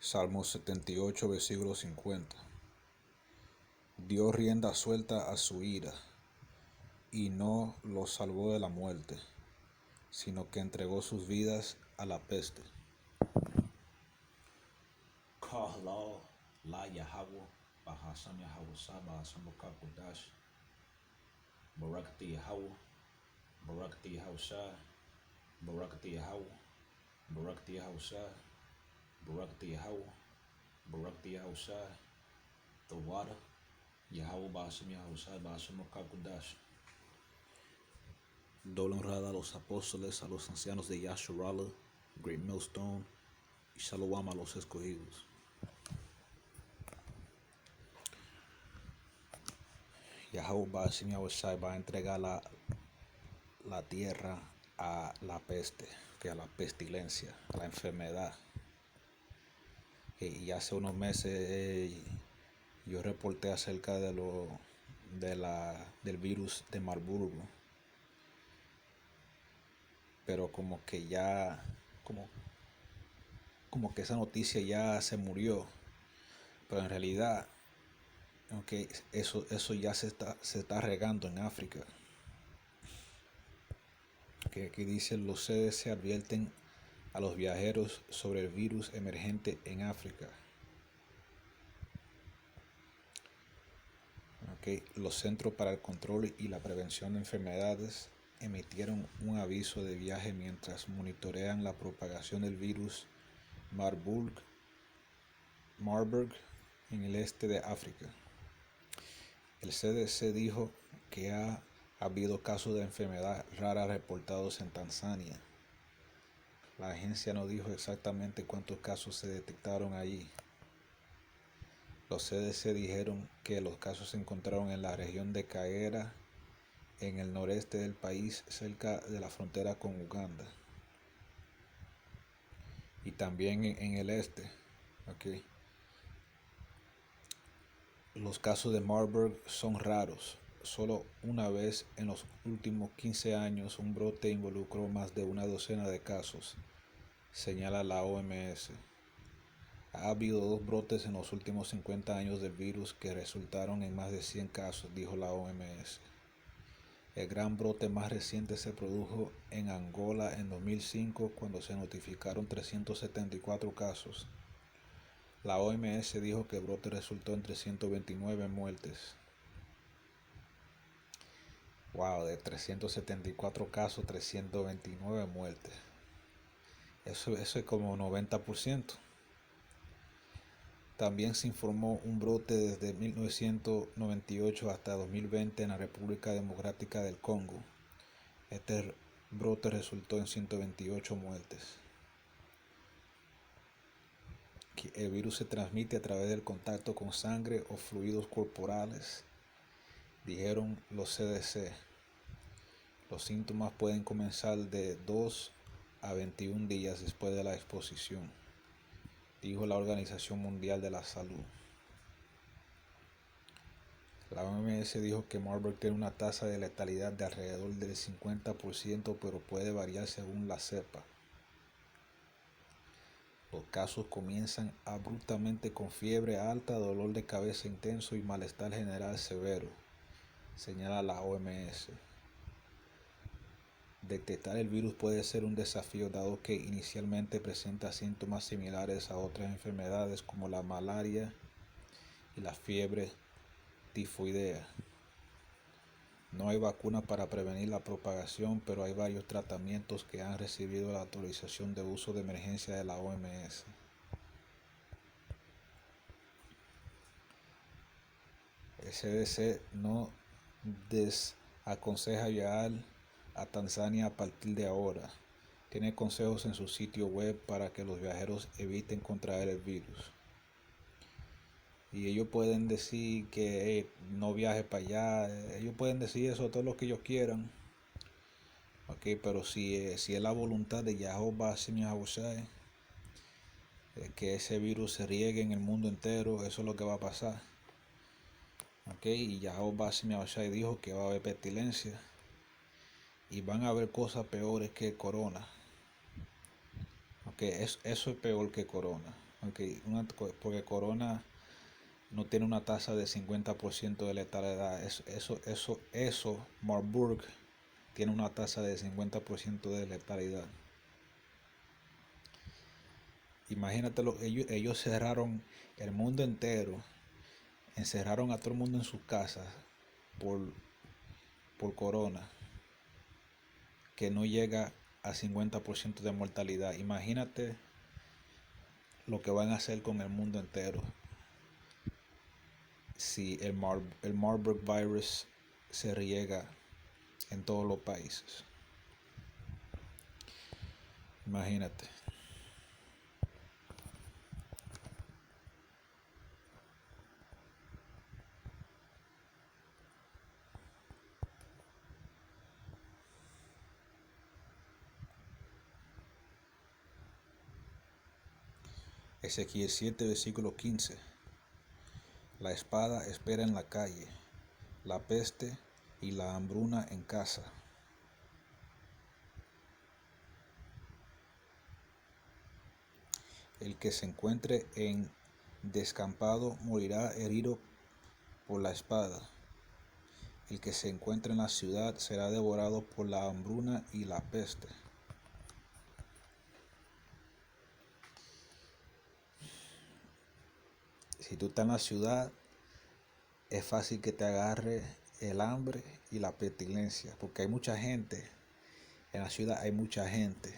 Salmo 78, versículo 50. Dio rienda suelta a su ira, y no los salvó de la muerte, sino que entregó sus vidas a la peste. Kahla la Yahweh Bahasam Yahawasa Bahasam Bukakudash Barakati Yahweh Barakati Yahawasa Barakati Yahweh Barakati Yahawasa Barakati Yahweh Barakati Yahawasa the water Yahweh Bahasam Yahawasa Bahasam Bukakudash. Doble honrada a los apóstoles, a los ancianos de Yasharala, Great Millstone, y Shalom a los escogidos. Yahweh va a entregar la tierra a la peste, a la pestilencia, a la enfermedad. Y hace unos meses yo reporté acerca del virus de Marburg, pero como que esa noticia ya se murió, pero en realidad eso ya se está regando en África. Que aquí dice: los CDC advierten a los viajeros sobre el virus emergente en África. Los Centros para el Control y la Prevención de Enfermedades emitieron un aviso de viaje mientras monitorean la propagación del virus Marburg en el este de África. El CDC dijo que ha habido casos de enfermedad rara reportados en Tanzania. La agencia no dijo exactamente cuántos casos se detectaron allí. Los CDC dijeron que los casos se encontraron en la región de Kagera, en el noreste del país, cerca de la frontera con Uganda, y también en el este. Los casos de Marburg son raros. Solo una vez en los últimos 15 años un brote involucró más de una docena de casos, señala la OMS. Ha habido 2 brotes en los últimos 50 años del virus que resultaron en más de 100 casos, dijo la OMS. El gran brote más reciente se produjo en Angola en 2005, cuando se notificaron 374 casos. La OMS dijo que el brote resultó en 329 muertes. Wow, de 374 casos, 329 muertes. Eso es como 90%. También se informó un brote desde 1998 hasta 2020 en la República Democrática del Congo. Este brote resultó en 128 muertes. El virus se transmite a través del contacto con sangre o fluidos corporales, dijeron los CDC. Los síntomas pueden comenzar de 2 a 21 días después de la exposición, dijo la Organización Mundial de la Salud. La OMS dijo que Marburg tiene una tasa de letalidad de alrededor del 50%, pero puede variar según la cepa. Los casos comienzan abruptamente con fiebre alta, dolor de cabeza intenso y malestar general severo, señala la OMS. Detectar el virus puede ser un desafío, dado que inicialmente presenta síntomas similares a otras enfermedades como la malaria y la fiebre tifoidea. No hay vacuna para prevenir la propagación, pero hay varios tratamientos que han recibido la autorización de uso de emergencia de la OMS. El CDC no desaconseja viajar a Tanzania a partir de ahora. Tiene consejos en su sitio web para que los viajeros eviten contraer el virus. Y ellos pueden decir que no viaje para allá. Ellos pueden decir eso todo lo que ellos quieran. Pero si es la voluntad de Yahweh Señor, que ese virus se riegue en el mundo entero, eso es lo que va a pasar. Y Yahweh Señor dijo que va a haber pestilencia y van a haber cosas peores que corona. Eso es peor que corona. Okay, porque corona no tiene una tasa de 50% de letalidad. Eso, Marburg tiene una tasa de 50% de letalidad. Imagínatelo, ellos cerraron el mundo entero, encerraron a todo el mundo en sus casas por, por corona, que no llega a 50% de mortalidad. Imagínate lo que van a hacer con el mundo entero si el Marburg virus se riega en todos los países. Imagínate. Ezequiel 7, versículo 15. La espada espera en la calle, la peste y la hambruna en casa. El que se encuentre en descampado morirá herido por la espada. El que se encuentre en la ciudad será devorado por la hambruna y la peste. Si tú estás en la ciudad, es fácil que te agarre el hambre y la pestilencia, porque hay mucha gente. En la ciudad hay mucha gente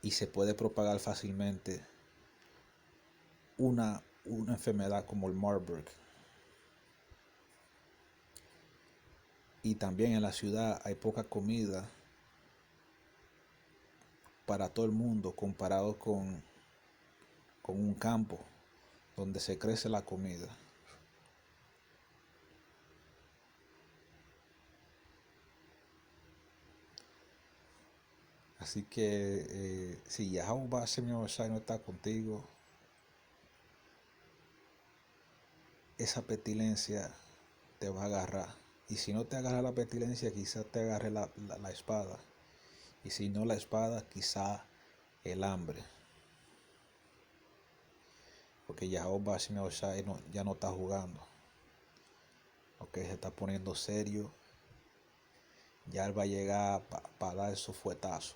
y se puede propagar fácilmente una enfermedad como el Marburg. Y también en la ciudad hay poca comida para todo el mundo comparado con un campo donde se crece la comida. Así que si Yahweh Señor no está contigo, esa pestilencia te va a agarrar. Y si no te agarra la pestilencia, quizás te agarre la espada. Y si no la espada, quizás el hambre. Porque Yahweh Señor ya no está jugando. Ok, se está poniendo serio. Ya él va a llegar para dar esos fuetazos.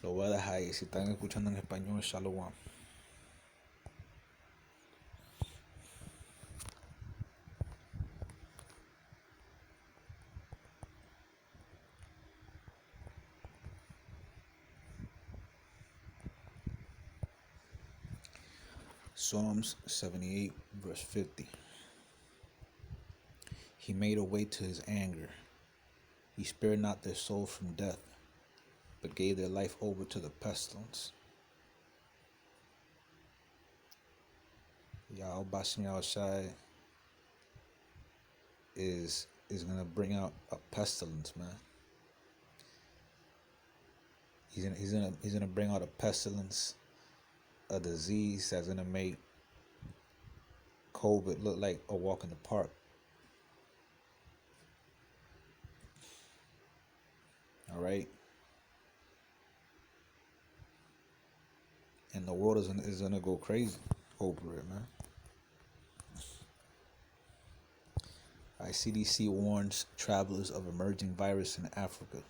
Lo voy a dejar ahí. Si están escuchando en español, shalom. Psalms 78, verse 50. He made a way to his anger. He spared not their soul from death, but gave their life over to the pestilence. Yahweh outside is gonna bring out a pestilence, man. He's gonna bring out a pestilence, a disease that's gonna make COVID look like a walk in the park. All right, and the world is gonna go crazy over it, man. CDC warns travelers of emerging virus in Africa.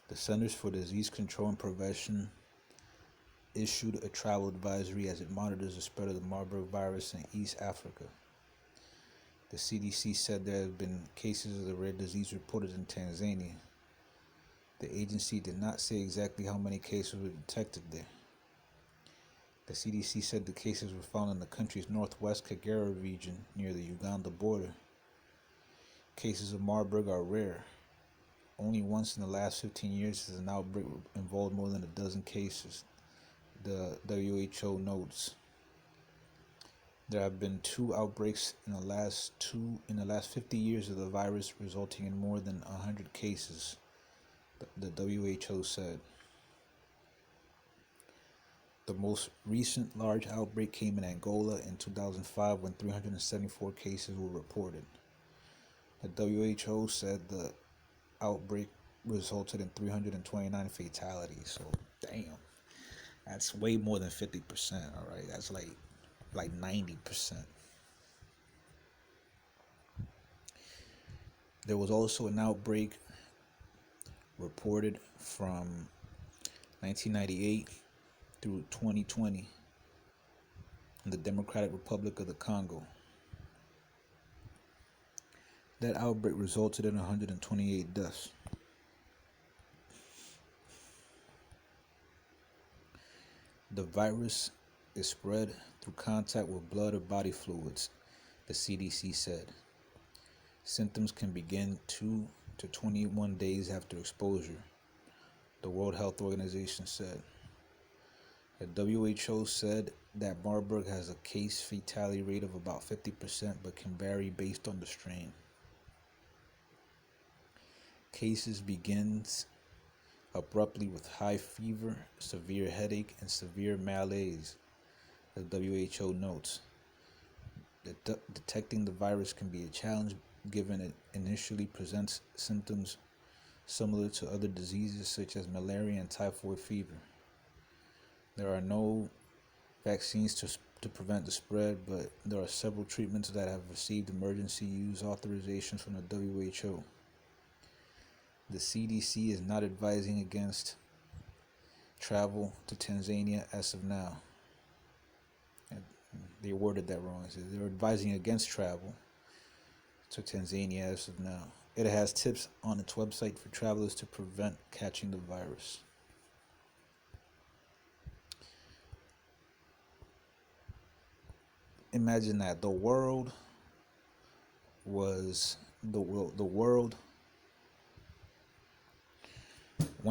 The Centers for Disease Control and Prevention issued a travel advisory as it monitors the spread of the Marburg virus in East Africa. The CDC said there have been cases of the rare disease reported in Tanzania. The agency did not say exactly how many cases were detected there. The CDC said the cases were found in the country's northwest Kagera region near the Uganda border. Cases of Marburg are rare. Only once in the last 15 years has an outbreak involved more than a dozen cases, the WHO notes. There have been 2 outbreaks in the last 50 years of the virus, resulting in more than 100 cases, the WHO said. The most recent large outbreak came in Angola in 2005 when 374 cases were reported. The WHO said the outbreak resulted in 329 fatalities. So, damn, that's way more than 50%. All right, that's like 90%. There was also an outbreak reported from 1998 through 2020 in the Democratic Republic of the Congo. That outbreak resulted in 128 deaths. The virus is spread through contact with blood or body fluids, the CDC said. Symptoms can begin 2 to 21 days after exposure, the World Health Organization said. The WHO said that Marburg has a case fatality rate of about 50% but can vary based on the strain. Cases begins abruptly with high fever, severe headache, and severe malaise, the WHO notes. Detecting the virus can be a challenge given it initially presents symptoms similar to other diseases such as malaria and typhoid fever. There are no vaccines to prevent the spread, but there are several treatments that have received emergency use authorizations from the WHO. The CDC is not advising against travel to Tanzania as of now. They worded that wrong. They're advising against travel to Tanzania as of now. It has tips on its website for travelers to prevent catching the virus. Imagine that the world went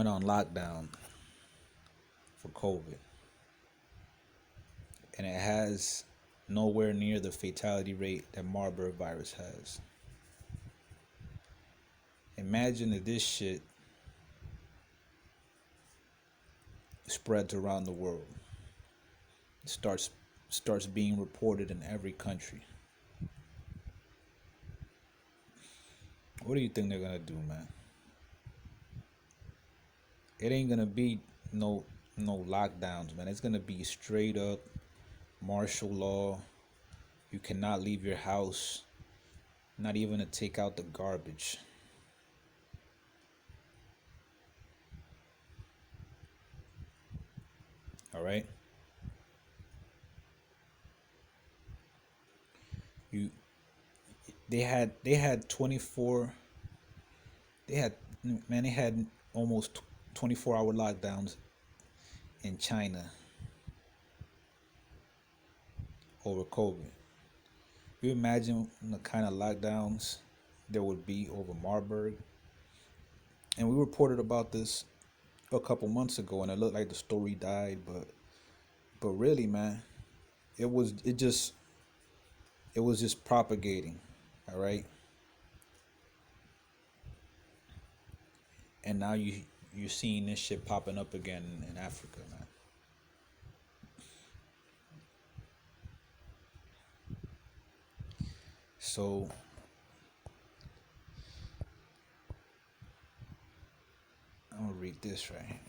on lockdown for COVID, and it has nowhere near the fatality rate that Marburg virus has. Imagine if this shit spreads around the world. It starts being reported in every country. What do you think they're gonna do, man? It ain't gonna be no lockdowns, man. It's gonna be straight up martial law. You cannot leave your house, not even to take out the garbage. All right? They had 24 they had almost 24-hour lockdowns in China over COVID. You imagine the kind of lockdowns there would be over Marburg? And we reported about this a couple months ago, and it looked like the story died, but really, man, it was just propagating, all right? And now you're seeing this shit popping up again in Africa, man. So I'm gonna read this right here.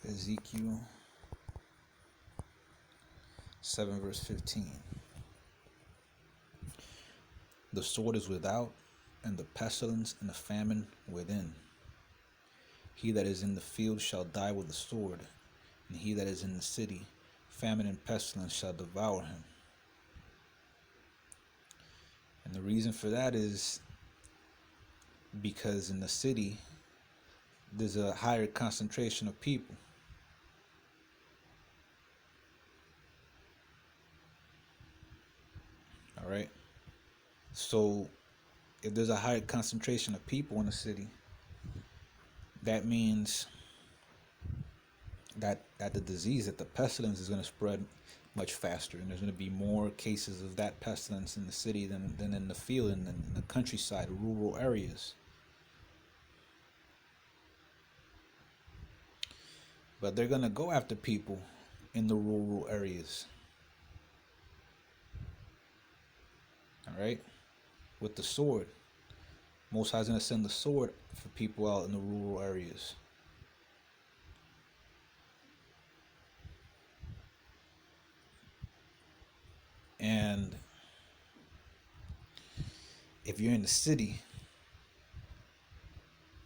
Ezekiel 7 verse 15. The sword is without, and the pestilence and the famine within. He that is in the field shall die with the sword, and he that is in the city, famine and pestilence shall devour him. And the reason for that is because in the city, there's a higher concentration of people. All right? So if there's a higher concentration of people in the city, that means that the disease, that the pestilence is going to spread much faster, and there's going to be more cases of that pestilence in the city than in the field and in the countryside, rural areas. But they're going to go after people in the rural areas. All right? With the sword. Most High is going to send the sword for people out in the rural areas. And if you're in the city,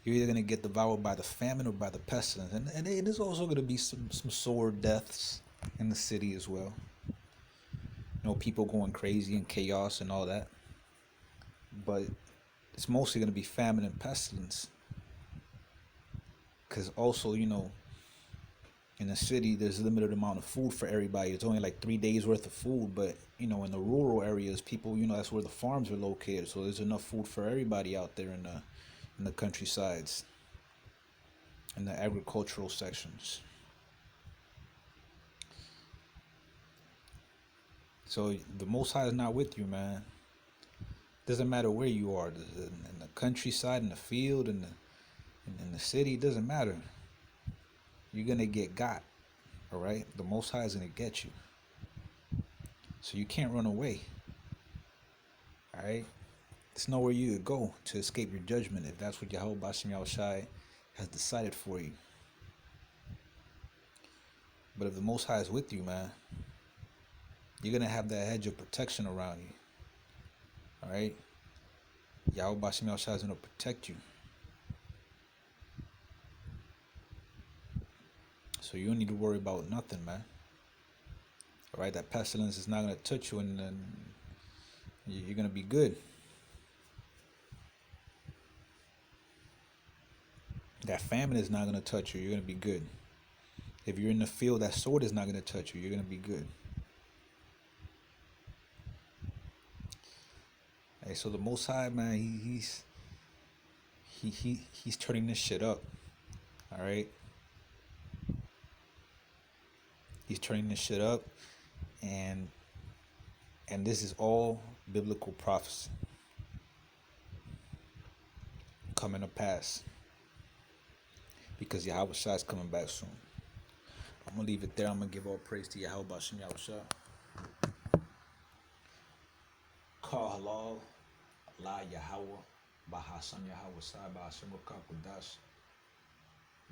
you're either going to get devoured by the famine or by the pestilence. And there's also going to be some sword deaths in the city as well. You know, people going crazy and chaos and all that. But it's mostly going to be famine and pestilence. Because also, you know, in the city, there's a limited amount of food for everybody. It's only like 3 days worth of food. But, you know, in the rural areas, people, you know, that's where the farms are located. So there's enough food for everybody out there in the countrysides, in the agricultural sections. So the Most High is not with you, man. Doesn't matter where you are, in the countryside, in the field, in the city. It doesn't matter. You're gonna get got. All right. The Most High is gonna get you. So you can't run away. All right. There's nowhere you could go to escape your judgment if that's what Yahweh Bashem Yahushai has decided for you. But if the Most High is with you, man, you're going to have that hedge of protection around you. All right? Yahweh Bashem Yahushai is going to protect you. So you don't need to worry about nothing, man. All right? That pestilence is not going to touch you, and you're going to be good. That famine is not going to touch you. You're going to be good. If you're in the field, that sword is not going to touch you. You're going to be good. Hey, so the Most High, man, he's turning this shit up. All right? He's turning this shit up, and this is all biblical prophecy coming to pass. Because Yahweh Shai is coming back soon. I'm going to leave it there. I'm going to give all praise to Yahweh Bashem Yahushua. Call halal, la Yahweh, Bahasam Yahweh Sai, Bahasam Rakakudash,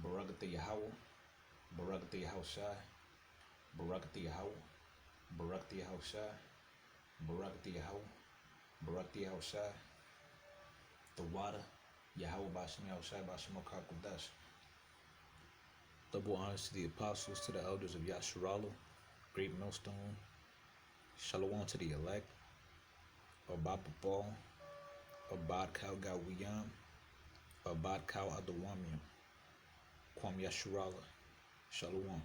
Barakata Yahweh, Barakata Yahushai, Barakata Yahweh, Barakata Yahushai, Barakata Yahweh, Barakata Yahushai, the water, Yahweh Bashem Yahushai, Bahasam Rakakudash. Double honors to the apostles, to the elders of Yasharala, Great Millstone. Shalom to the elect. Abad Paul. Abad Kal Gawiyam. Abad Kal Adawamiam. Kwam Yasharala. Shalom.